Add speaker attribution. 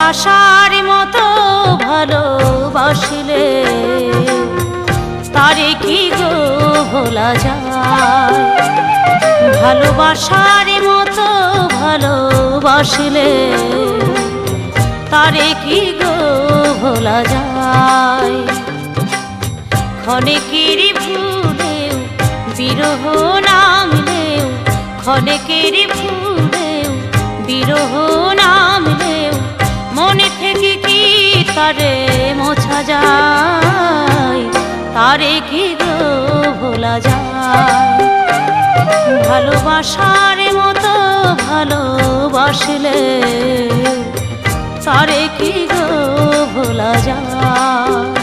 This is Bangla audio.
Speaker 1: ভালোবাসার মতো ভালোবাসলে তারে কি গো ভোলা যায়। ভালোবাসার মতো ভালোবাসলে তারে কি গো ভোলা যায়। ক্ষণেকের ভুলেও বিরহ নামলেও, ক্ষণেকের ভুলেও বিরহ নামলেও মনে থেকে কি তারে মোছা যায়। তারে কি গো ভোলা যায়। ভালোবাসার মতো ভালোবাসলে তারে কি গো ভোলা যায়।